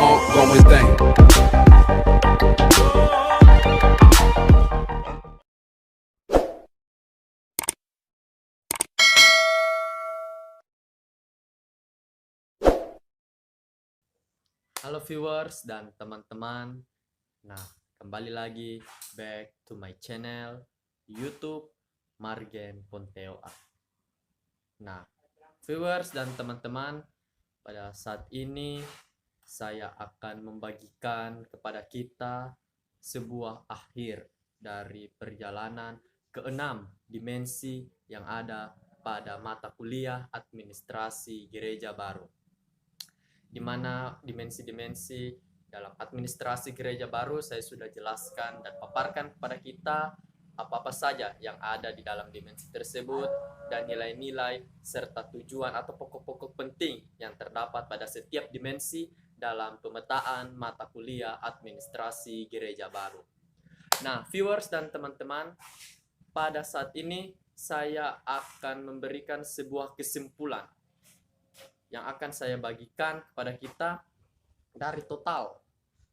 ongoing thing. Halo viewers dan teman-teman. Nah, kembali lagi back to my channel YouTube Margen Ponteo Art. Nah, viewers dan teman-teman, pada saat ini saya akan membagikan kepada kita sebuah akhir dari perjalanan keenam dimensi yang ada pada mata kuliah administrasi gereja baru, di mana dimensi-dimensi dalam administrasi gereja baru saya sudah jelaskan dan paparkan kepada kita apa-apa saja yang ada di dalam dimensi tersebut dan nilai-nilai serta tujuan atau pokok-pokok penting yang terdapat pada setiap dimensi dalam pemetaan mata kuliah administrasi gereja baru. Nah, viewers dan teman-teman, pada saat ini saya akan memberikan sebuah kesimpulan yang akan saya bagikan kepada kita dari total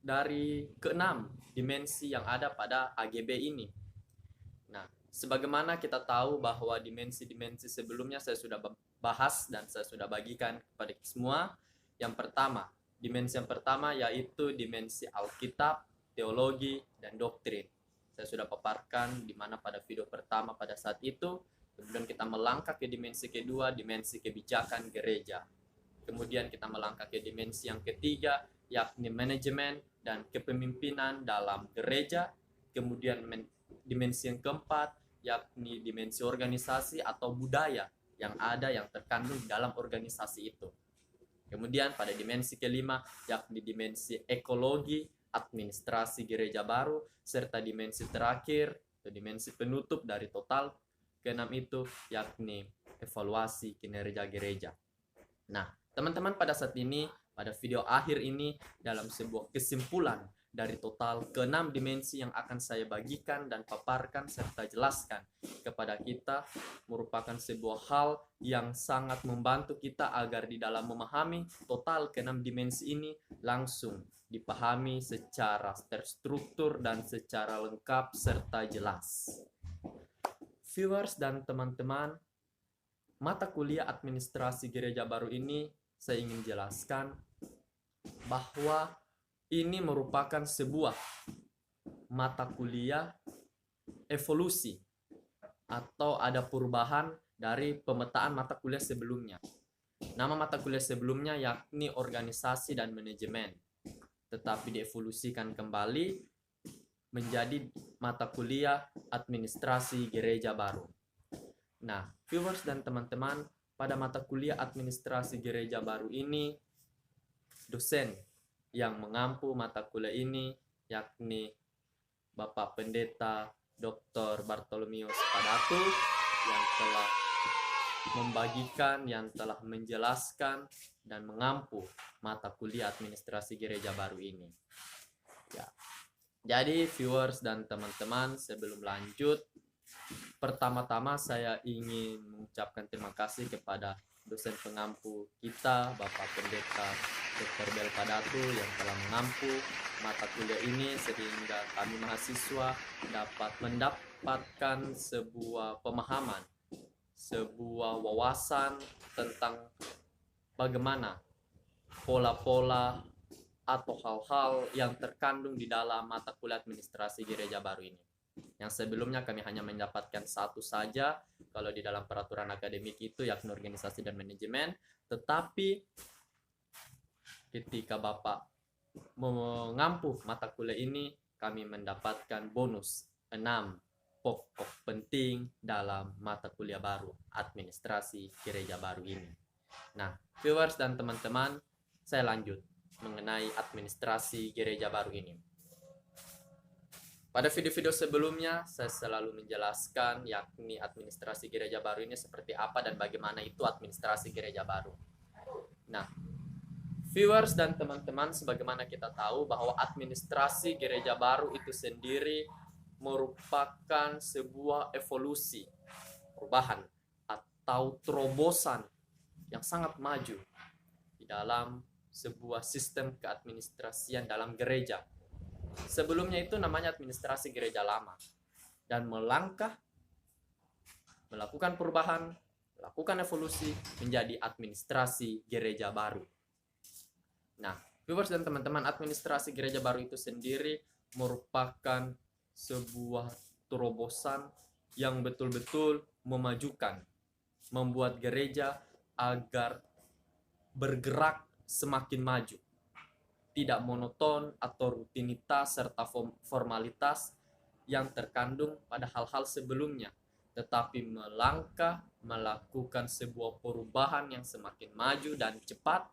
dari keenam dimensi yang ada pada AGB ini. Nah, sebagaimana kita tahu bahwa dimensi-dimensi sebelumnya saya sudah bahas dan saya sudah bagikan kepada kita semua. Dimensi yang pertama yaitu dimensi Alkitab, teologi, dan doktrin. Saya sudah paparkan di mana pada video pertama pada saat itu. Kemudian kita melangkah ke dimensi kedua, dimensi kebijakan gereja. Kemudian kita melangkah ke dimensi yang ketiga, yakni manajemen dan kepemimpinan dalam gereja. Kemudian dimensi yang keempat, yakni dimensi organisasi atau budaya yang ada yang terkandung dalam organisasi itu. Kemudian pada dimensi kelima, yakni dimensi ekologi, administrasi gereja baru, serta dimensi terakhir, atau dimensi penutup dari total keenam itu, yakni evaluasi kinerja gereja. Nah, teman-teman, pada saat ini, pada video akhir ini, dalam sebuah kesimpulan dari total keenam dimensi yang akan saya bagikan dan paparkan serta jelaskan kepada kita, merupakan sebuah hal yang sangat membantu kita agar di dalam memahami total keenam dimensi ini langsung dipahami secara terstruktur dan secara lengkap serta jelas. Viewers dan teman-teman, mata kuliah administrasi gereja baru ini saya ingin jelaskan bahwa ini merupakan sebuah mata kuliah evolusi atau ada perubahan dari pemetaan mata kuliah sebelumnya. Nama mata kuliah sebelumnya yakni organisasi dan manajemen, tetapi dievolusikan kembali menjadi mata kuliah administrasi gereja baru. Nah, viewers dan teman-teman, pada mata kuliah administrasi gereja baru ini, dosen yang mengampu mata kuliah ini yakni Bapak Pendeta Dr. Bartolomeus Padatu, yang telah membagikan, yang telah menjelaskan dan mengampu mata kuliah administrasi gereja baru ini. Ya. Jadi viewers dan teman-teman, sebelum lanjut, pertama-tama saya ingin mengucapkan terima kasih kepada dosen pengampu kita, Bapak Pendeta Dr. Bel Padatu, yang telah mengampu mata kuliah ini sehingga kami mahasiswa dapat mendapatkan sebuah pemahaman, sebuah wawasan tentang bagaimana pola-pola atau hal-hal yang terkandung di dalam mata kuliah administrasi gereja baru ini. Yang sebelumnya kami hanya mendapatkan satu saja kalau di dalam peraturan akademik itu, yakni organisasi dan manajemen. Tetapi ketika Bapak mengampu mata kuliah ini, kami mendapatkan bonus 6 pokok penting dalam mata kuliah baru administrasi gereja baru ini. Nah, viewers dan teman-teman, saya lanjut mengenai administrasi gereja baru ini. Pada video-video sebelumnya, saya selalu menjelaskan yakni administrasi gereja baru ini seperti apa dan bagaimana itu administrasi gereja baru. Nah, viewers dan teman-teman, sebagaimana kita tahu bahwa administrasi gereja baru itu sendiri merupakan sebuah evolusi, perubahan, atau terobosan yang sangat maju di dalam sebuah sistem keadministrasian dalam gereja. Sebelumnya itu namanya administrasi gereja lama, dan melakukan perubahan, melakukan evolusi menjadi administrasi gereja baru. Nah, viewers dan teman-teman, administrasi gereja baru itu sendiri merupakan sebuah terobosan yang betul-betul memajukan, membuat gereja agar bergerak semakin maju, tidak monoton atau rutinitas serta formalitas yang terkandung pada hal-hal sebelumnya, tetapi melakukan sebuah perubahan yang semakin maju dan cepat,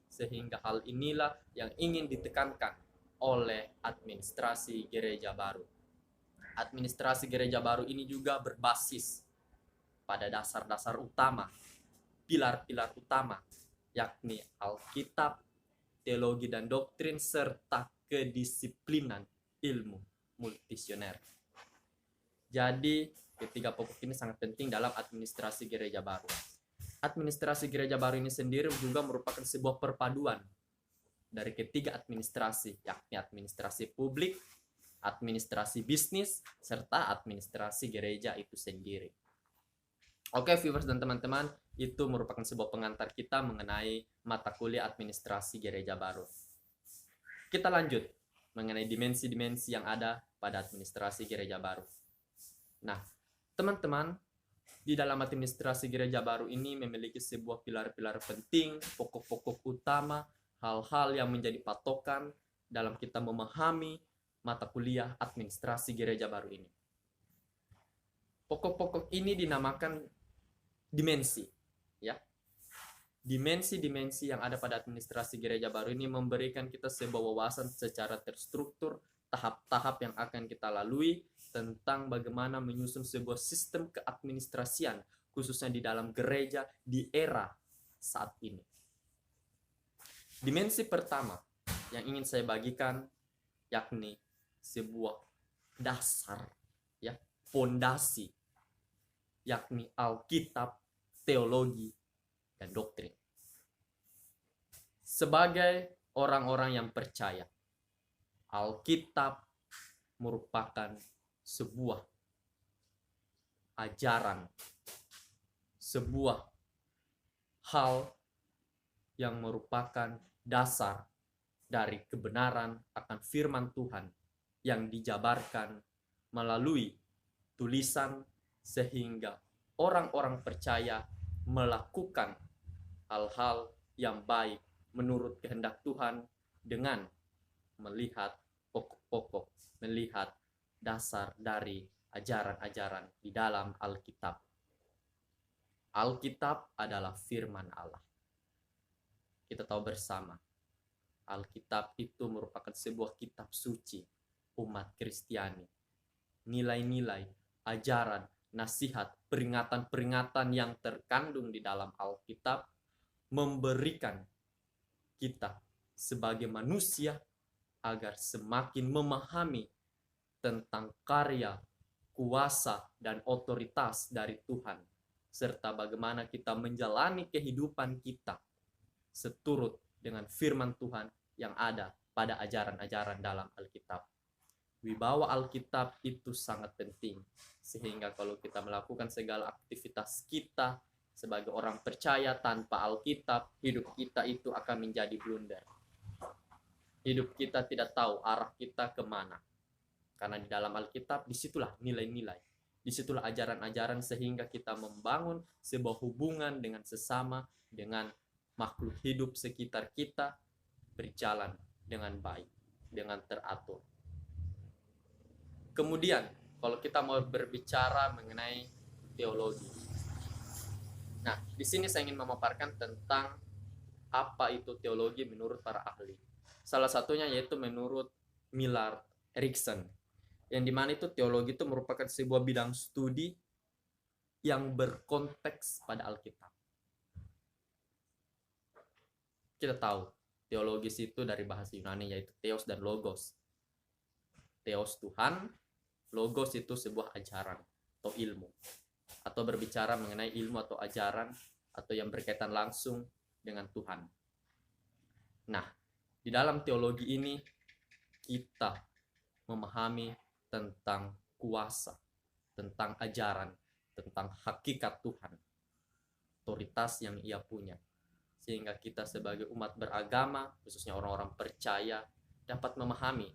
sehingga hal inilah yang ingin ditekankan oleh administrasi gereja baru. Administrasi gereja baru ini juga berbasis pada dasar-dasar utama, pilar-pilar utama, yakni Alkitab, teologi dan doktrin, serta kedisiplinan ilmu multisioner. Jadi, ketiga pokok ini sangat penting dalam administrasi gereja baru. Administrasi gereja baru ini sendiri juga merupakan sebuah perpaduan dari ketiga administrasi, yakni administrasi publik, administrasi bisnis, serta administrasi gereja itu sendiri. Oke, viewers dan teman-teman, itu merupakan sebuah pengantar kita mengenai mata kuliah administrasi gereja baru. Kita lanjut mengenai dimensi-dimensi yang ada pada administrasi gereja baru. Nah, teman-teman, di dalam administrasi gereja baru ini memiliki sebuah pilar-pilar penting, pokok-pokok utama, hal-hal yang menjadi patokan dalam kita memahami mata kuliah administrasi gereja baru ini. Pokok-pokok ini dinamakan dimensi, ya. Dimensi-dimensi yang ada pada administrasi gereja baru ini memberikan kita sebuah wawasan secara terstruktur, tahap-tahap yang akan kita lalui tentang bagaimana menyusun sebuah sistem keadministrasian, khususnya di dalam gereja di era saat ini. Dimensi pertama yang ingin saya bagikan yakni sebuah dasar, ya, fondasi, yakni Alkitab, teologi, dan doktrin. Sebagai orang-orang yang percaya, Alkitab merupakan sebuah ajaran, sebuah hal yang merupakan dasar dari kebenaran akan firman Tuhan yang dijabarkan melalui tulisan, sehingga orang-orang percaya melakukan hal-hal yang baik menurut kehendak Tuhan dengan melihat pokok-pokok, melihat dasar dari ajaran-ajaran di dalam Alkitab. Alkitab adalah firman Allah. Kita tahu bersama, Alkitab itu merupakan sebuah kitab suci umat Kristiani. Nilai-nilai, ajaran, nasihat, peringatan-peringatan yang terkandung di dalam Alkitab memberikan kita sebagai manusia agar semakin memahami tentang karya, kuasa, dan otoritas dari Tuhan, serta bagaimana kita menjalani kehidupan kita seturut dengan firman Tuhan yang ada pada ajaran-ajaran dalam Alkitab. Wibawa Alkitab itu sangat penting, sehingga kalau kita melakukan segala aktivitas kita sebagai orang percaya tanpa Alkitab, hidup kita itu akan menjadi blunder. Hidup kita tidak tahu arah kita kemana. Karena di dalam Alkitab, disitulah nilai-nilai, disitulah ajaran-ajaran, sehingga kita membangun sebuah hubungan dengan sesama, dengan makhluk hidup sekitar kita, berjalan dengan baik, dengan teratur. Kemudian, kalau kita mau berbicara mengenai teologi. Nah, di sini saya ingin memaparkan tentang apa itu teologi menurut para ahli. Salah satunya yaitu menurut Millard Erickson, yang dimana itu teologi itu merupakan sebuah bidang studi yang berkonteks pada Alkitab. Kita tahu, teologis itu dari bahasa Yunani yaitu theos dan logos. Theos Tuhan, logos itu sebuah ajaran atau ilmu, atau berbicara mengenai ilmu atau ajaran atau yang berkaitan langsung dengan Tuhan. Nah, di dalam teologi ini kita memahami tentang kuasa, tentang ajaran, tentang hakikat Tuhan, otoritas yang Ia punya. Sehingga kita sebagai umat beragama, khususnya orang-orang percaya, dapat memahami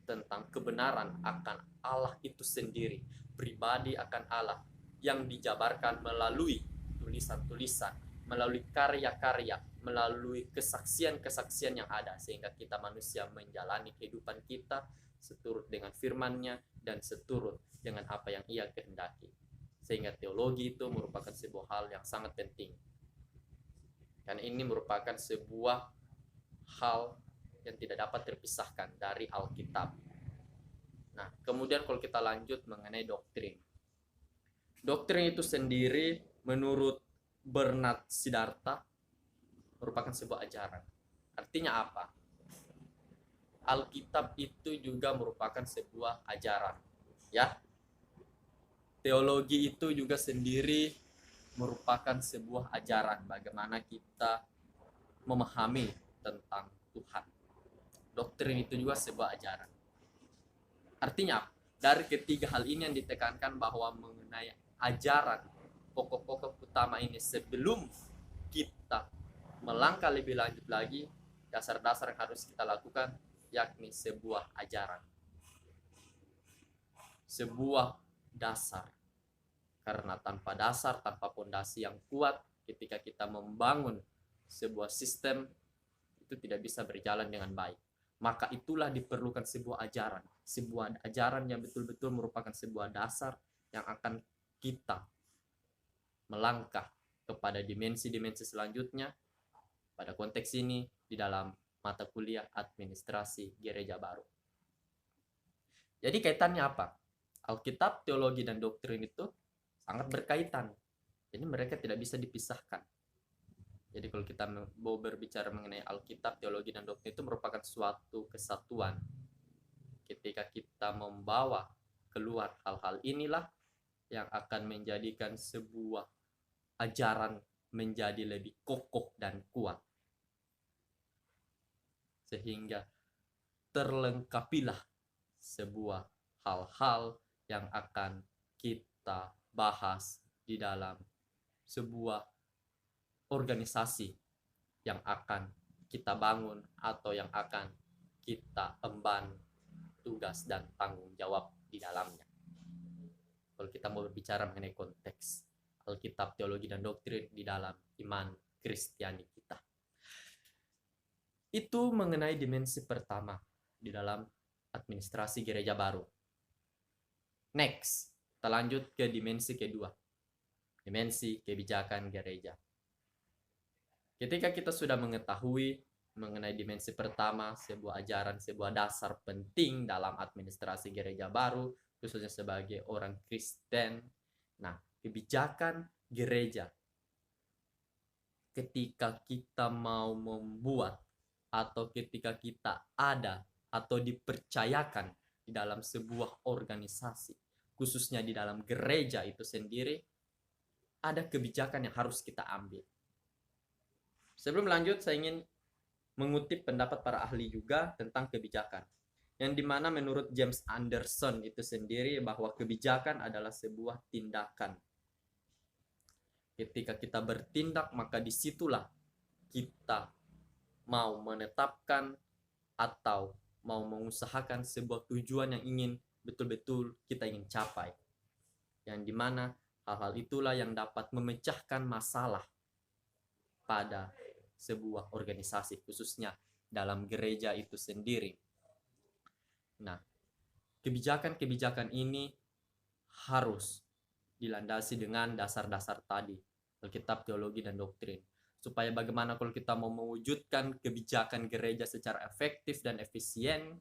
tentang kebenaran akan Allah itu sendiri, pribadi akan Allah yang dijabarkan melalui tulisan-tulisan, melalui karya-karya, melalui kesaksian-kesaksian yang ada, sehingga kita manusia menjalani kehidupan kita seturut dengan firman-Nya dan seturut dengan apa yang Ia kehendaki. Sehingga teologi itu merupakan sebuah hal yang sangat penting. Dan ini merupakan sebuah hal yang tidak dapat terpisahkan dari Alkitab. Nah, kemudian kalau kita lanjut mengenai doktrin. Doktrin itu sendiri menurut Bernard Siddhartha merupakan sebuah ajaran. Artinya apa? Alkitab itu juga merupakan sebuah ajaran, ya. Teologi itu juga sendiri merupakan sebuah ajaran bagaimana kita memahami tentang Tuhan. Doktrin itu juga sebuah ajaran. Artinya, dari ketiga hal ini yang ditekankan bahwa mengenai ajaran pokok-pokok utama ini sebelum kita melangkah lebih lanjut lagi, dasar-dasar yang harus kita lakukan yakni sebuah ajaran. Sebuah dasar. Karena tanpa dasar, tanpa fondasi yang kuat, ketika kita membangun sebuah sistem, itu tidak bisa berjalan dengan baik. Maka itulah diperlukan sebuah ajaran yang betul-betul merupakan sebuah dasar yang akan kita melangkah kepada dimensi-dimensi selanjutnya. Pada konteks ini di dalam mata kuliah administrasi gereja baru. Jadi kaitannya apa? Alkitab, teologi, dan doktrin itu sangat berkaitan. Jadi mereka tidak bisa dipisahkan. Jadi kalau kita mau berbicara mengenai Alkitab, teologi, dan doktrin itu merupakan suatu kesatuan. Ketika kita membawa keluar hal-hal inilah yang akan menjadikan sebuah ajaran menjadi lebih kokoh dan kuat. Sehingga terlengkapilah sebuah hal-hal yang akan kita bahas di dalam sebuah organisasi yang akan kita bangun atau yang akan kita emban tugas dan tanggung jawab di dalamnya. Kalau kita mau berbicara mengenai konteks Alkitab, teologi, dan doktrin di dalam iman Kristiani kita. Itu mengenai dimensi pertama di dalam administrasi gereja baru. Next, kita lanjut ke dimensi kedua. Dimensi kebijakan gereja. Ketika kita sudah mengetahui mengenai dimensi pertama, sebuah ajaran, sebuah dasar penting dalam administrasi gereja baru, khususnya sebagai orang Kristen. Nah, kebijakan gereja. Ketika kita mau membuat atau ketika kita ada atau dipercayakan di dalam sebuah organisasi, khususnya di dalam gereja itu sendiri, ada kebijakan yang harus kita ambil. Sebelum lanjut, saya ingin mengutip pendapat para ahli juga tentang kebijakan. Yang dimana menurut James Anderson itu sendiri bahwa kebijakan adalah sebuah tindakan. Ketika kita bertindak, maka disitulah kita mau menetapkan atau mau mengusahakan sebuah tujuan yang ingin betul-betul kita ingin capai. Yang dimana hal-hal itulah yang dapat memecahkan masalah pada sebuah organisasi, khususnya dalam gereja itu sendiri. Nah, kebijakan-kebijakan ini harus dilandasi dengan dasar-dasar tadi, Alkitab, teologi, dan doktrin. Supaya bagaimana kalau kita mau mewujudkan kebijakan gereja secara efektif dan efisien,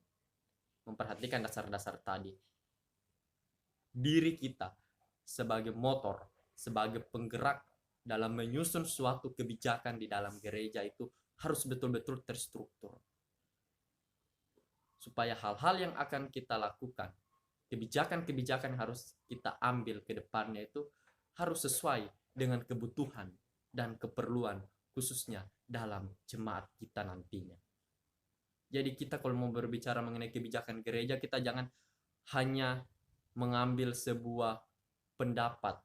memperhatikan dasar-dasar tadi. Diri kita sebagai motor, sebagai penggerak dalam menyusun suatu kebijakan di dalam gereja itu harus betul-betul terstruktur. Supaya hal-hal yang akan kita lakukan, kebijakan-kebijakan yang harus kita ambil ke depannya itu harus sesuai dengan kebutuhan dan keperluan khususnya dalam jemaat kita nantinya. Jadi kita kalau mau berbicara mengenai kebijakan gereja, kita jangan hanya mengambil sebuah pendapat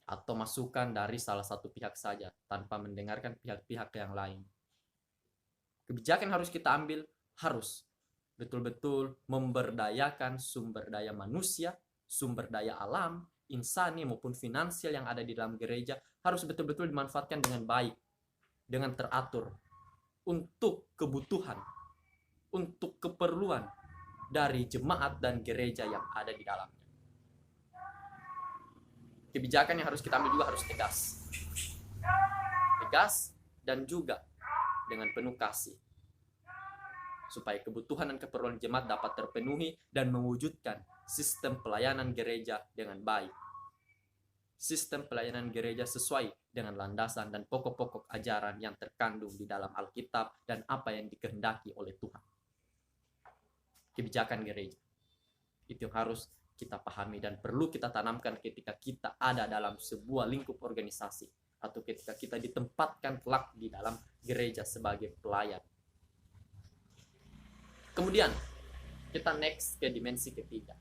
atau masukan dari salah satu pihak saja tanpa mendengarkan pihak-pihak yang lain. Kebijakan harus kita ambil harus betul-betul memberdayakan sumber daya manusia, sumber daya alam, insani maupun finansial yang ada di dalam gereja harus betul-betul dimanfaatkan dengan baik, dengan teratur untuk kebutuhan, untuk keperluan dari jemaat dan gereja yang ada di dalamnya. Kebijakan yang harus kita ambil juga harus tegas. Tegas dan juga dengan penuh kasih. Supaya kebutuhan dan keperluan jemaat dapat terpenuhi dan mewujudkan sistem pelayanan gereja dengan baik. Sistem pelayanan gereja sesuai dengan landasan dan pokok-pokok ajaran yang terkandung di dalam Alkitab dan apa yang dikehendaki oleh Tuhan. Kebijakan gereja. Itu harus kita pahami dan perlu kita tanamkan ketika kita ada dalam sebuah lingkup organisasi atau ketika kita ditempatkan kelak di dalam gereja sebagai pelayan. Kemudian kita next ke dimensi ketiga,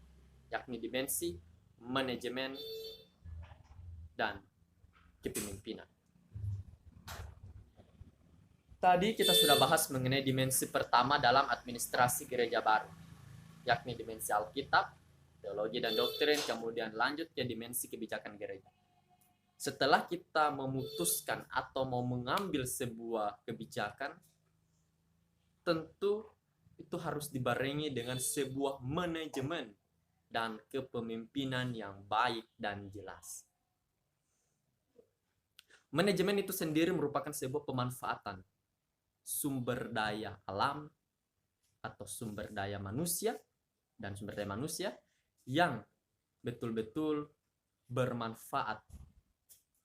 yakni dimensi manajemen dan kepemimpinan. Tadi kita sudah bahas mengenai dimensi pertama dalam administrasi gereja baru, yakni dimensi Alkitab, teologi dan doktrin, kemudian lanjut ke dimensi kebijakan gereja. Setelah kita memutuskan atau mau mengambil sebuah kebijakan, tentu itu harus dibarengi dengan sebuah manajemen dan kepemimpinan yang baik dan jelas. Manajemen itu sendiri merupakan sebuah pemanfaatan sumber daya alam atau sumber daya manusia dan sumber daya manusia yang betul-betul bermanfaat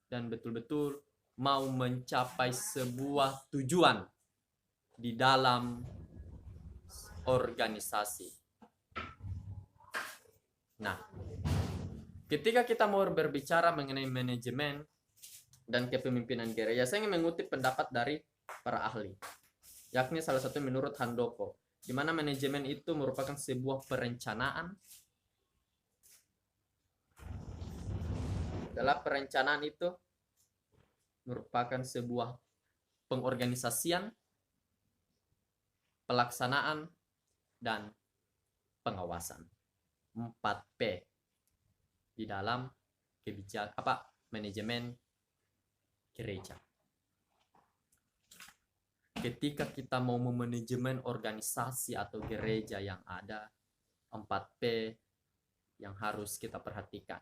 dan betul-betul mau mencapai sebuah tujuan di dalam organisasi. Nah, ketika kita mau berbicara mengenai manajemen dan kepemimpinan gereja, saya ingin mengutip pendapat dari para ahli, yakni salah satu menurut Handoko, di mana manajemen itu merupakan sebuah perencanaan. Dalam perencanaan itu merupakan sebuah pengorganisasian, pelaksanaan, dan pengawasan. 4P di dalam kebijakan manajemen gereja. Ketika kita mau memanajemen organisasi atau gereja yang ada, 4P yang harus kita perhatikan.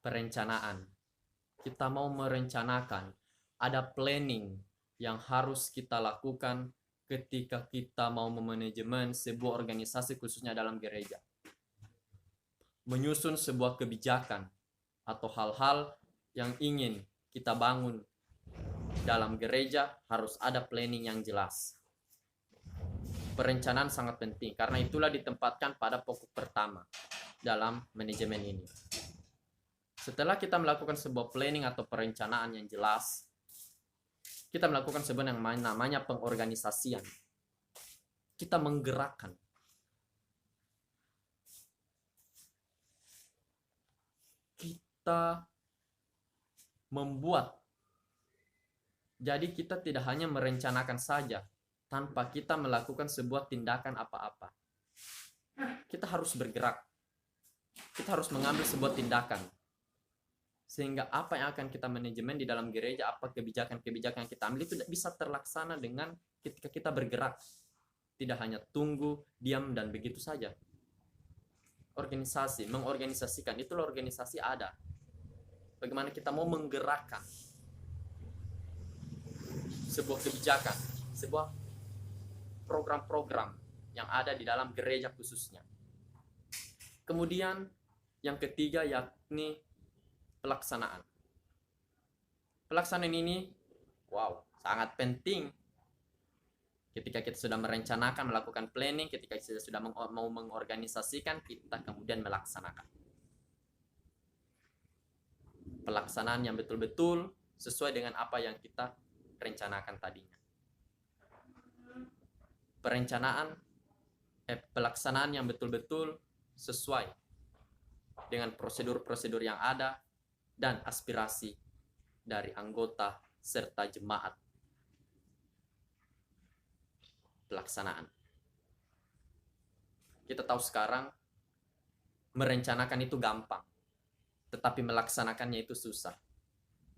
Perencanaan. Kita mau merencanakan, ada planning yang harus kita lakukan ketika kita mau memanajemen sebuah organisasi khususnya dalam gereja. Menyusun sebuah kebijakan atau hal-hal yang ingin kita bangun dalam gereja harus ada planning yang jelas. Perencanaan sangat penting karena itulah ditempatkan pada pokok pertama dalam manajemen ini. Setelah kita melakukan sebuah planning atau perencanaan yang jelas, kita melakukan sebuah yang namanya pengorganisasian. Kita menggerakkan. Kita membuat. Jadi kita tidak hanya merencanakan saja tanpa kita melakukan sebuah tindakan apa-apa. Kita harus bergerak. Kita harus mengambil sebuah tindakan. Sehingga apa yang akan kita manajemen di dalam gereja, apa kebijakan-kebijakan yang kita ambil itu bisa terlaksana dengan ketika kita bergerak. Tidak hanya tunggu, diam, dan begitu saja. Organisasi, mengorganisasikan, itulah organisasi ada. Bagaimana kita mau menggerakkan sebuah kebijakan, sebuah program-program yang ada di dalam gereja khususnya. Kemudian yang ketiga yakni pelaksanaan. Pelaksanaan ini, sangat penting. Ketika kita sudah merencanakan, melakukan planning, ketika kita sudah mau mengorganisasikan, kita kemudian melaksanakan. Pelaksanaan yang betul-betul sesuai dengan apa yang kita rencanakan tadinya. Pelaksanaan yang betul-betul sesuai dengan prosedur-prosedur yang ada dan aspirasi dari anggota serta jemaat pelaksanaan. Kita tahu sekarang merencanakan itu gampang, tetapi melaksanakannya itu susah.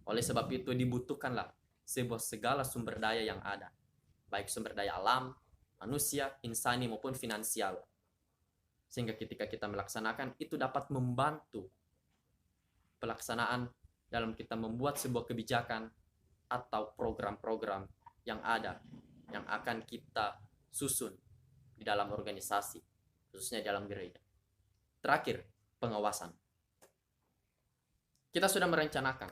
Oleh sebab itu dibutuhkanlah sebuah segala sumber daya yang ada, baik sumber daya alam, manusia, insani maupun finansial. Sehingga ketika kita melaksanakan itu dapat membantu pelaksanaan dalam kita membuat sebuah kebijakan atau program-program yang ada yang akan kita susun di dalam organisasi, khususnya dalam gereja. Terakhir, pengawasan. Kita sudah merencanakan,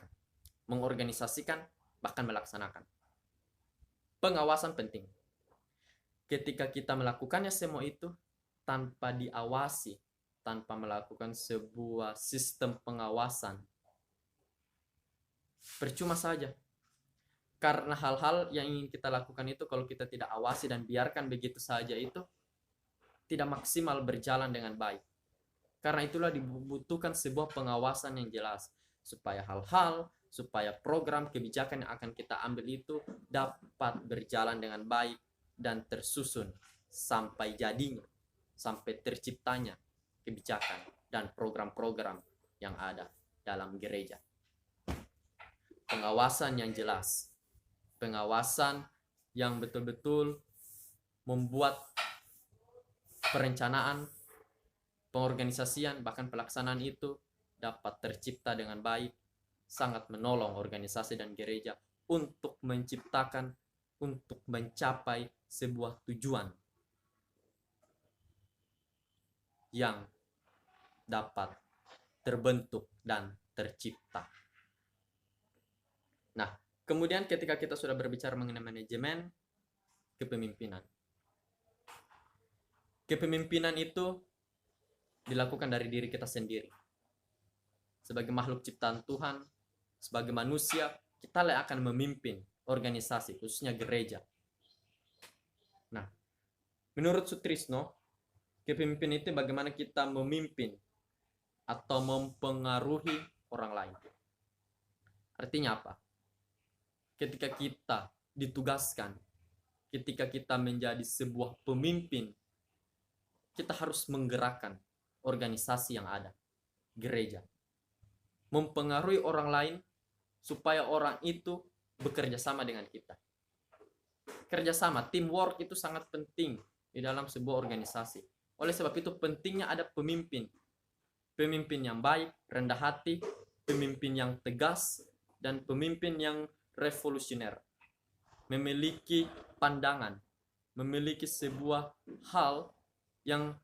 mengorganisasikan, bahkan melaksanakan. Pengawasan penting. Ketika kita melakukannya semua itu tanpa diawasi, tanpa melakukan sebuah sistem pengawasan, percuma saja. Karena hal-hal yang ingin kita lakukan itu kalau kita tidak awasi dan biarkan begitu saja itu tidak maksimal berjalan dengan baik. Karena itulah dibutuhkan sebuah pengawasan yang jelas supaya supaya program kebijakan yang akan kita ambil itu dapat berjalan dengan baik dan tersusun sampai jadinya, sampai terciptanya kebijakan dan program-program yang ada dalam gereja. Pengawasan yang jelas, pengawasan yang betul-betul membuat perencanaan, pengorganisasian, bahkan pelaksanaan itu dapat tercipta dengan baik, sangat menolong organisasi dan gereja untuk menciptakan, untuk mencapai sebuah tujuan yang dapat terbentuk dan tercipta. Nah, kemudian ketika kita sudah berbicara mengenai manajemen, kepemimpinan. Kepemimpinan itu dilakukan dari diri kita sendiri. Sebagai makhluk ciptaan Tuhan, sebagai manusia, kita akan memimpin organisasi, khususnya gereja. Nah, menurut Sutrisno, kepemimpinan itu bagaimana kita memimpin atau mempengaruhi orang lain. Artinya apa? Ketika kita ditugaskan, ketika kita menjadi sebuah pemimpin, kita harus menggerakkan organisasi yang ada, gereja. Mempengaruhi orang lain supaya orang itu bekerja sama dengan kita. Kerjasama, teamwork itu sangat penting di dalam sebuah organisasi. Oleh sebab itu pentingnya ada pemimpin. Pemimpin yang baik, rendah hati, pemimpin yang tegas, dan pemimpin yang revolusioner. Memiliki pandangan, memiliki sebuah hal yang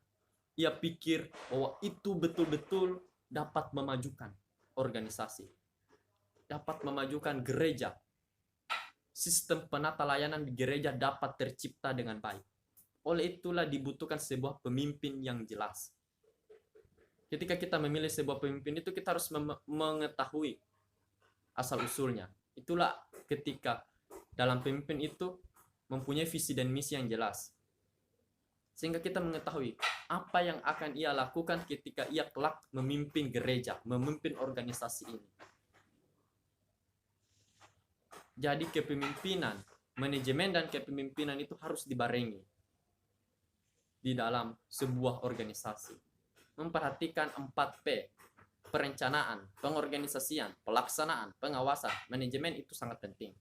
ia pikir bahwa itu betul-betul dapat memajukan organisasi, dapat memajukan gereja. Sistem penata layanan di gereja dapat tercipta dengan baik. Oleh itulah dibutuhkan sebuah pemimpin yang jelas. Ketika kita memilih sebuah pemimpin itu kita harus mengetahui asal-usulnya. Itulah ketika dalam pemimpin itu mempunyai visi dan misi yang jelas. Sehingga kita mengetahui apa yang akan ia lakukan ketika ia kelak memimpin gereja, memimpin organisasi ini. Jadi kepemimpinan, manajemen dan kepemimpinan itu harus dibarengi di dalam sebuah organisasi. Memperhatikan 4P, perencanaan, pengorganisasian, pelaksanaan, pengawasan, manajemen itu sangat penting.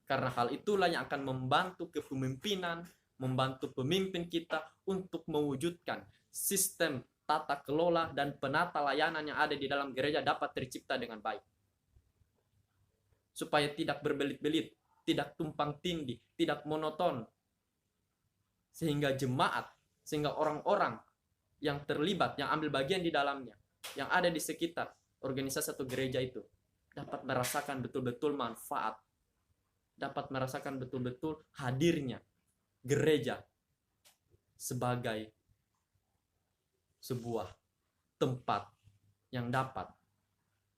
Karena hal itulah yang akan membantu kepemimpinan, membantu pemimpin kita untuk mewujudkan sistem tata kelola dan penata layanan yang ada di dalam gereja dapat tercipta dengan baik. Supaya tidak berbelit-belit, tidak tumpang tindih, tidak monoton. Sehingga jemaat, sehingga orang-orang yang terlibat, yang ambil bagian di dalamnya, yang ada di sekitar organisasi atau gereja itu, dapat merasakan betul-betul manfaat, dapat merasakan betul-betul hadirnya gereja sebagai sebuah tempat yang dapat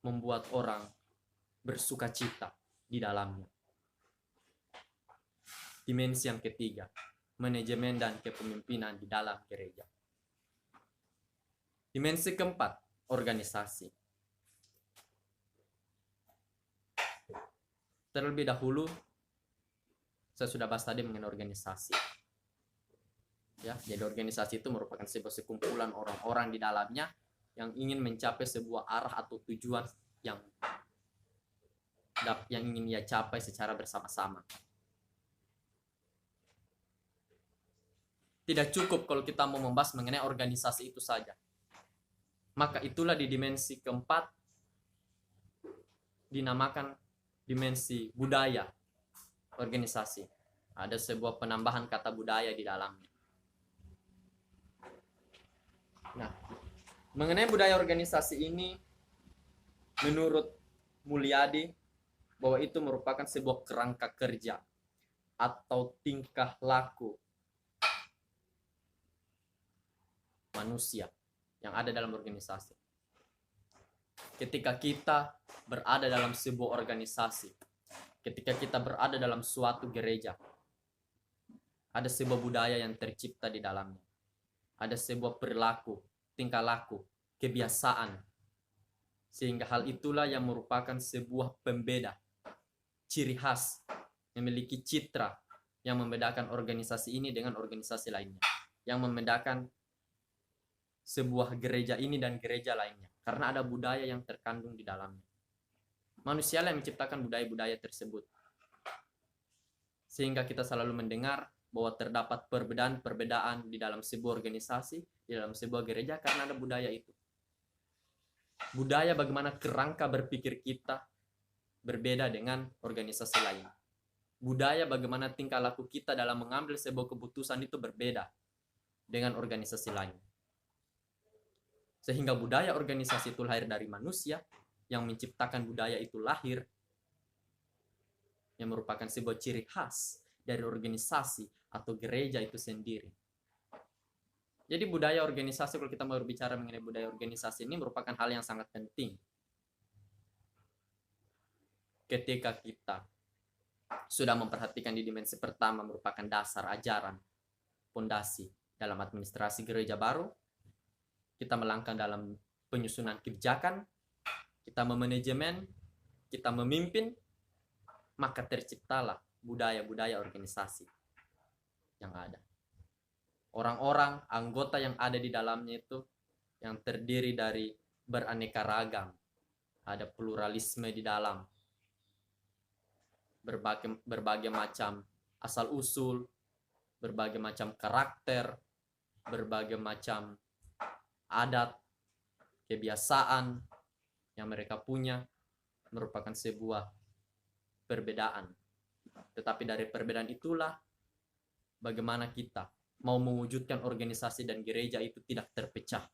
membuat orang bersukacita di dalamnya. Dimensi yang ketiga, manajemen dan kepemimpinan di dalam gereja. Dimensi keempat, organisasi. Terlebih dahulu, saya sudah bahas tadi mengenai organisasi. Ya, jadi organisasi itu merupakan sebuah sekumpulan orang-orang di dalamnya yang ingin mencapai sebuah arah atau tujuan yang ingin ia capai secara bersama-sama. Tidak cukup kalau kita mau membahas mengenai organisasi itu saja. Maka itulah di dimensi keempat dinamakan dimensi budaya organisasi. Ada sebuah penambahan kata budaya di dalamnya. Nah, mengenai budaya organisasi ini, menurut Mulyadi, bahwa itu merupakan sebuah kerangka kerja atau tingkah laku manusia yang ada dalam organisasi. Ketika kita berada dalam sebuah organisasi, ketika kita berada dalam suatu gereja, ada sebuah budaya yang tercipta di dalamnya. Ada sebuah perilaku, tingkah laku, kebiasaan. Sehingga hal itulah yang merupakan sebuah pembeda, ciri khas, memiliki citra yang membedakan organisasi ini dengan organisasi lainnya. Yang membedakan sebuah gereja ini dan gereja lainnya. Karena ada budaya yang terkandung di dalamnya. Manusia yang menciptakan budaya-budaya tersebut. Sehingga kita selalu mendengar bahwa terdapat perbedaan-perbedaan di dalam sebuah organisasi, di dalam sebuah gereja karena ada budaya itu. Budaya bagaimana kerangka berpikir kita berbeda dengan organisasi lain. Budaya bagaimana tingkah laku kita dalam mengambil sebuah keputusan itu berbeda dengan organisasi lain. Sehingga budaya organisasi itu lahir dari manusia, yang menciptakan budaya itu lahir, yang merupakan sebuah ciri khas dari organisasi atau gereja itu sendiri. Jadi budaya organisasi, kalau kita mau berbicara mengenai budaya organisasi ini merupakan hal yang sangat penting. Ketika kita sudah memperhatikan di dimensi pertama merupakan dasar ajaran, fondasi dalam administrasi gereja baru, kita melangkah dalam penyusunan kebijakan, kita memanajemen, kita memimpin, maka terciptalah budaya-budaya organisasi yang ada. Orang-orang, anggota yang ada di dalamnya itu yang terdiri dari beraneka ragam. Ada pluralisme di dalam. Berbagai macam asal-usul, berbagai macam karakter, berbagai macam adat, kebiasaan yang mereka punya merupakan sebuah perbedaan. Tetapi dari perbedaan itulah bagaimana kita mau mewujudkan organisasi dan gereja itu tidak terpecah.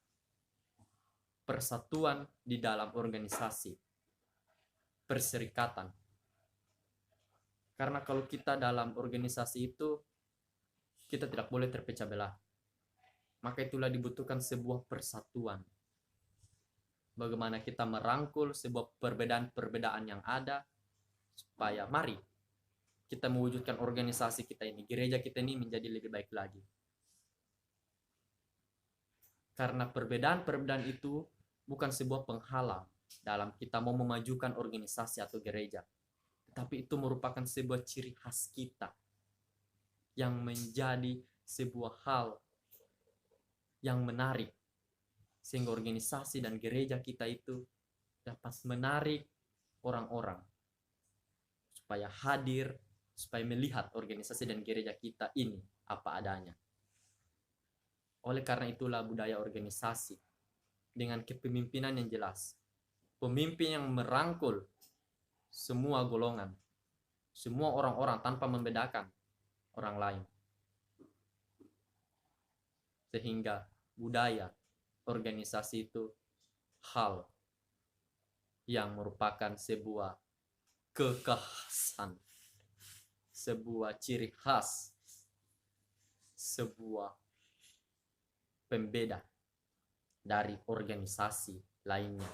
Persatuan di dalam organisasi, perserikatan. Karena kalau kita dalam organisasi itu, kita tidak boleh terpecah belah. Maka itulah dibutuhkan sebuah persatuan. Bagaimana kita merangkul sebuah perbedaan-perbedaan yang ada, supaya mari kita mewujudkan organisasi kita ini, gereja kita ini menjadi lebih baik lagi. Karena perbedaan-perbedaan itu bukan sebuah penghalang dalam kita mau memajukan organisasi atau gereja. Tetapi itu merupakan sebuah ciri khas kita yang menjadi sebuah hal yang menarik. Sehingga organisasi dan gereja kita itu dapat menarik orang-orang supaya hadir, supaya melihat organisasi dan gereja kita ini apa adanya. Oleh karena itulah budaya organisasi dengan kepemimpinan yang jelas. Pemimpin yang merangkul semua golongan, semua orang-orang tanpa membedakan orang lain. Sehingga budaya organisasi itu hal yang merupakan sebuah kekhasan, sebuah ciri khas, sebuah pembeda dari organisasi lainnya.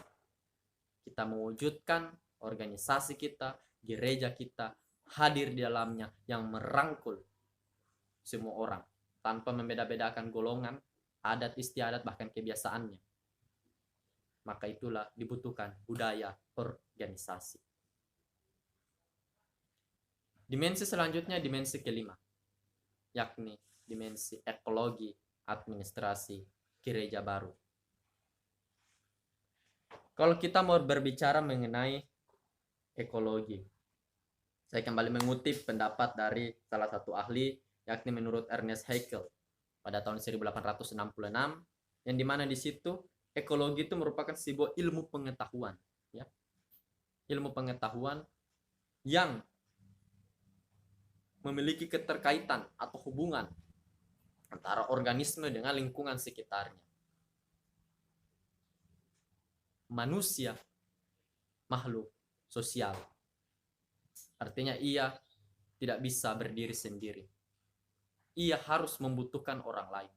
Kita mewujudkan organisasi kita, gereja kita hadir di dalamnya yang merangkul semua orang tanpa membeda-bedakan golongan, adat istiadat, bahkan kebiasaannya. Maka itulah dibutuhkan budaya organisasi. Dimensi selanjutnya, dimensi kelima, yakni dimensi ekologi administrasi gereja baru. Kalau kita mau berbicara mengenai ekologi, saya kembali mengutip pendapat dari salah satu ahli, yakni menurut Ernest Haeckel pada tahun 1866, yang dimana di situ ekologi itu merupakan sebuah ilmu pengetahuan, ya, ilmu pengetahuan yang memiliki keterkaitan atau hubungan antara organisme dengan lingkungan sekitarnya. Manusia makhluk sosial, artinya ia tidak bisa berdiri sendiri. Ia harus membutuhkan orang lain.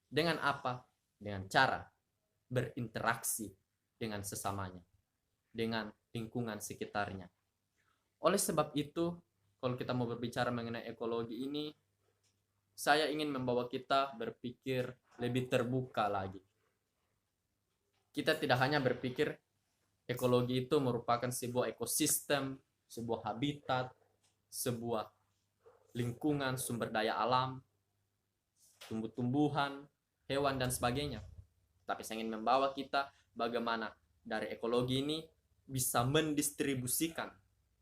Dengan apa? Dengan cara berinteraksi dengan sesamanya, dengan lingkungan sekitarnya. Oleh sebab itu, kalau kita mau berbicara mengenai ekologi ini, saya ingin membawa kita berpikir lebih terbuka lagi. Kita tidak hanya berpikir ekologi itu merupakan sebuah ekosistem, sebuah habitat, sebuah lingkungan, sumber daya alam, tumbuh-tumbuhan, hewan, dan sebagainya. Tapi saya ingin membawa kita bagaimana dari ekologi ini bisa mendistribusikan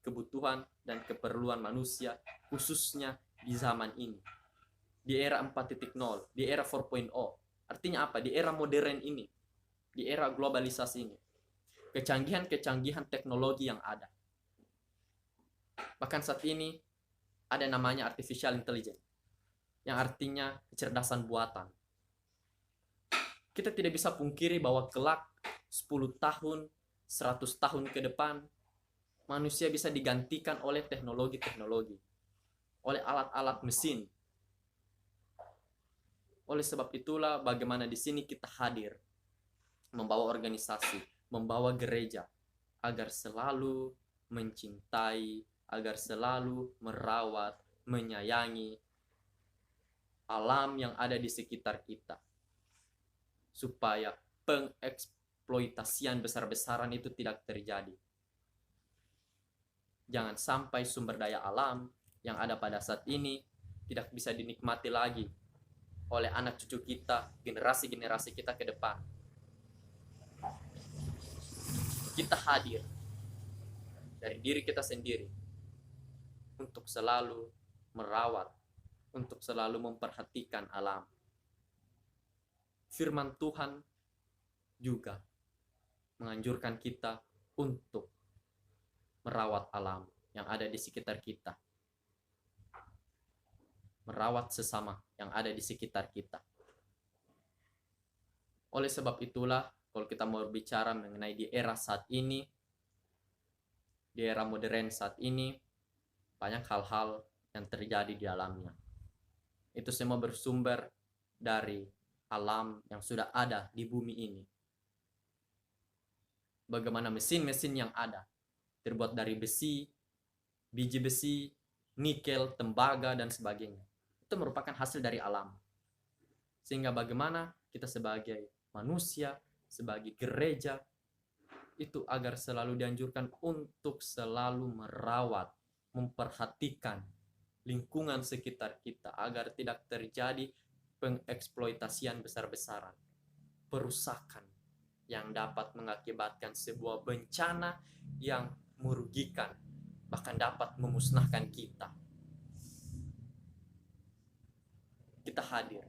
kebutuhan dan keperluan manusia, khususnya di zaman ini. Di era 4.0, di era 4.0. Artinya apa? Di era modern ini, di era globalisasi ini. Kecanggihan-kecanggihan teknologi yang ada. Bahkan saat ini ada namanya artificial intelligence, yang artinya kecerdasan buatan. Kita tidak bisa pungkiri bahwa kelak 10 tahun, 100 tahun ke depan, manusia bisa digantikan oleh teknologi-teknologi, oleh alat-alat mesin. Oleh sebab itulah bagaimana di sini kita hadir, membawa organisasi, membawa gereja, agar selalu mencintai, agar selalu merawat, menyayangi alam yang ada di sekitar kita, supaya pengeksploitasian besar-besaran itu tidak terjadi. Jangan sampai sumber daya alam yang ada pada saat ini tidak bisa dinikmati lagi oleh anak cucu kita, generasi-generasi kita ke depan. Kita hadir dari diri kita sendiri untuk selalu merawat, untuk selalu memperhatikan alam. Firman Tuhan juga menganjurkan kita untuk merawat alam yang ada di sekitar kita, merawat sesama yang ada di sekitar kita. Oleh sebab itulah, kalau kita mau bicara mengenai di era saat ini, di era modern saat ini, banyak hal-hal yang terjadi di dalamnya. Itu semua bersumber dari alam yang sudah ada di bumi ini. Bagaimana mesin-mesin yang ada terbuat dari besi, biji besi, nikel, tembaga, dan sebagainya. Itu merupakan hasil dari alam. Sehingga bagaimana kita sebagai manusia, sebagai gereja, itu agar selalu dianjurkan untuk selalu merawat, memperhatikan lingkungan sekitar kita, agar tidak terjadi pengeksploitasian besar-besaran, perusakan yang dapat mengakibatkan sebuah bencana yang merugikan, bahkan dapat memusnahkan kita. Kita hadir,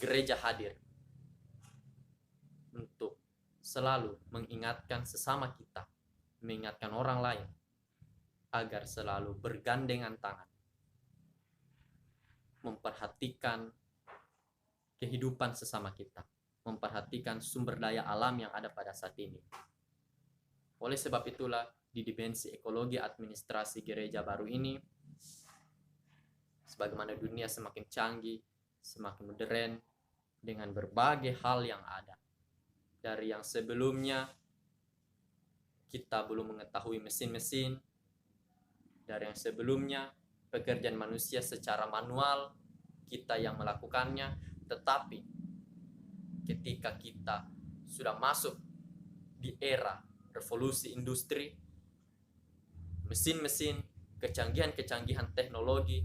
gereja hadir untuk selalu mengingatkan sesama kita, mengingatkan orang lain, agar selalu bergandengan tangan, memperhatikan kehidupan sesama kita, memperhatikan sumber daya alam yang ada pada saat ini. Oleh sebab itulah, di dimensi ekologi administrasi gereja baru ini, sebagaimana dunia semakin canggih, semakin modern, dengan berbagai hal yang ada. Dari yang sebelumnya kita belum mengetahui mesin-mesin dari yang sebelumnya, pekerjaan manusia secara manual, kita yang melakukannya. Tetapi ketika kita sudah masuk di era revolusi industri, mesin-mesin, kecanggihan-kecanggihan teknologi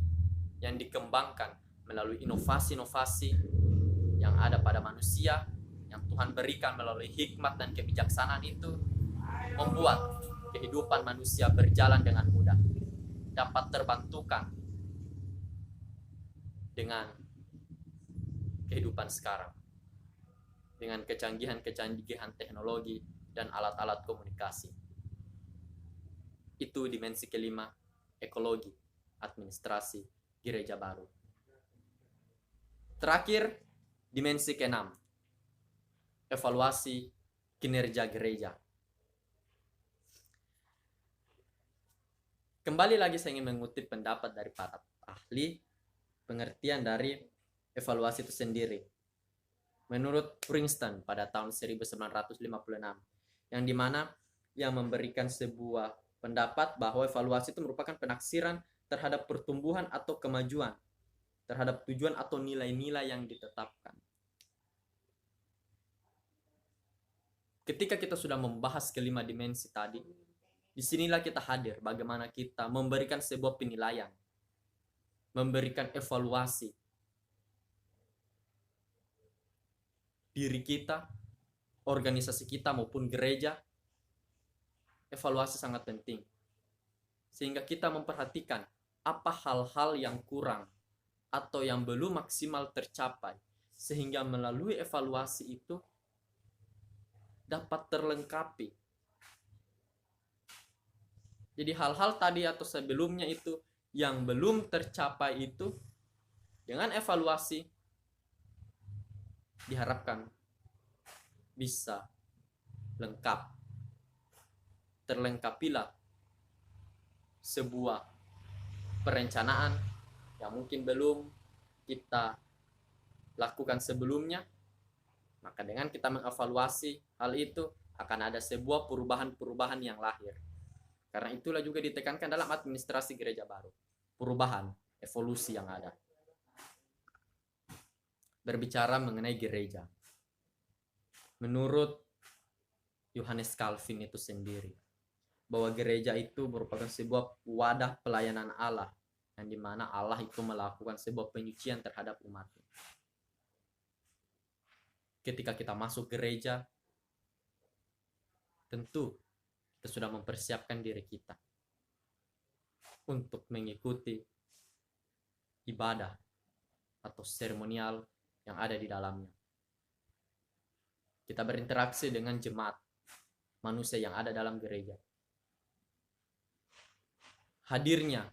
yang dikembangkan melalui inovasi-inovasi yang ada pada manusia, yang Tuhan berikan melalui hikmat dan kebijaksanaan itu, membuat kehidupan manusia berjalan dengan mudah, dapat terbantukan dengan kehidupan sekarang, dengan kecanggihan-kecanggihan teknologi dan alat-alat komunikasi. Itu dimensi kelima, ekologi, administrasi, gereja baru. Terakhir, dimensi keenam, evaluasi kinerja gereja. Kembali lagi saya ingin mengutip pendapat dari para ahli, pengertian dari evaluasi itu sendiri. Menurut Princeton pada tahun 1956, yang dimana yang memberikan sebuah pendapat bahwa evaluasi itu merupakan penaksiran terhadap pertumbuhan atau kemajuan, terhadap tujuan atau nilai-nilai yang ditetapkan. Ketika kita sudah membahas kelima dimensi tadi, disinilah kita hadir bagaimana kita memberikan sebuah penilaian, memberikan evaluasi diri kita, organisasi kita maupun gereja. Evaluasi sangat penting, sehingga kita memperhatikan apa hal-hal yang kurang atau yang belum maksimal tercapai, sehingga melalui evaluasi itu dapat terlengkapi. Jadi hal-hal tadi atau sebelumnya itu yang belum tercapai itu, dengan evaluasi diharapkan bisa lengkap. Terlengkapilah sebuah perencanaan yang mungkin belum kita lakukan sebelumnya. Maka dengan kita mengevaluasi hal itu, akan ada sebuah perubahan-perubahan yang lahir. Karena itulah juga ditekankan dalam administrasi gereja baru, perubahan, evolusi yang ada. Berbicara mengenai gereja, menurut Yohanes Calvin itu sendiri, bahwa gereja itu merupakan sebuah wadah pelayanan Allah, yang dimana Allah itu melakukan sebuah penyucian terhadap umatnya. Ketika kita masuk gereja, tentu kita sudah mempersiapkan diri kita untuk mengikuti ibadah atau seremonial yang ada di dalamnya. Kita berinteraksi dengan jemaat manusia yang ada dalam gereja. Hadirnya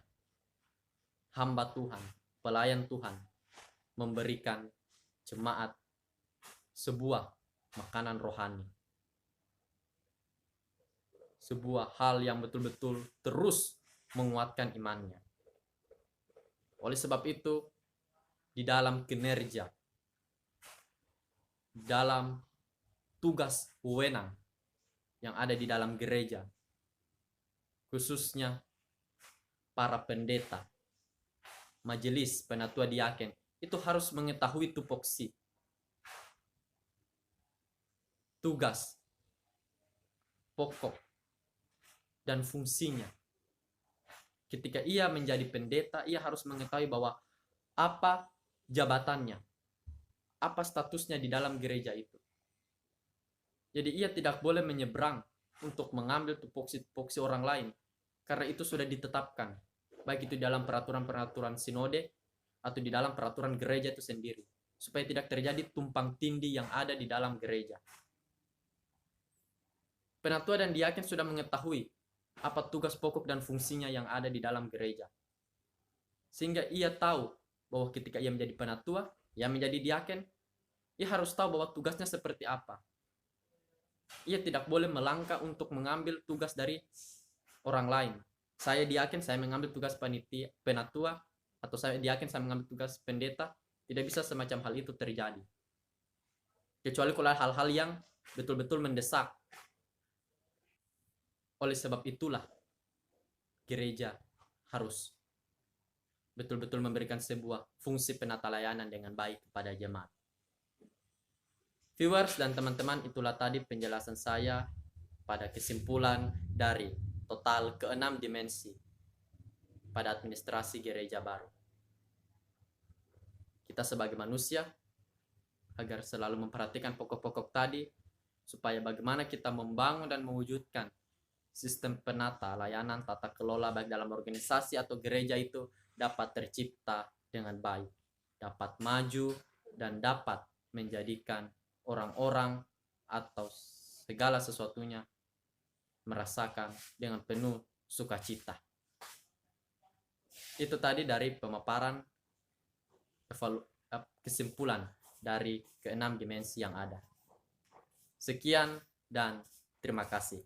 hamba Tuhan, pelayan Tuhan, memberikan jemaat sebuah makanan rohani, sebuah hal yang betul-betul terus menguatkan imannya. Oleh sebab itu, di dalam kinerja, dalam tugas wewenang yang ada di dalam gereja, khususnya para pendeta, majelis, penatua diaken, itu harus mengetahui tupoksi, tugas pokok dan fungsinya. Ketika ia menjadi pendeta, ia harus mengetahui bahwa apa jabatannya, apa statusnya di dalam gereja itu. Jadi ia tidak boleh menyeberang untuk mengambil tupoksi orang lain, karena itu sudah ditetapkan, baik itu dalam peraturan-peraturan sinode atau di dalam peraturan gereja itu sendiri, supaya tidak terjadi tumpang tindih yang ada di dalam gereja. Penatua dan diaken sudah mengetahui apa tugas pokok dan fungsinya yang ada di dalam gereja, sehingga ia tahu bahwa ketika ia menjadi penatua, ia menjadi diaken, ia harus tahu bahwa tugasnya seperti apa. Ia tidak boleh melangkah untuk mengambil tugas dari orang lain. Saya diaken, saya mengambil tugas penatua, atau saya diaken, saya mengambil tugas pendeta. Tidak bisa semacam hal itu terjadi, kecuali kalau hal-hal yang betul-betul mendesak. Oleh sebab itulah gereja harus betul-betul memberikan sebuah fungsi penata layanan dengan baik kepada jemaat. Viewers dan teman-teman, itulah tadi penjelasan saya pada kesimpulan dari total ke-6 dimensi pada administrasi gereja baru. Kita sebagai manusia agar selalu memperhatikan pokok-pokok tadi, supaya bagaimana kita membangun dan mewujudkan sistem penata layanan tata kelola baik dalam organisasi atau gereja itu dapat tercipta dengan baik, dapat maju dan dapat menjadikan orang-orang atau segala sesuatunya merasakan dengan penuh sukacita. Itu tadi dari pemaparan kesimpulan dari ke-6 dimensi yang ada. Sekian dan terima kasih.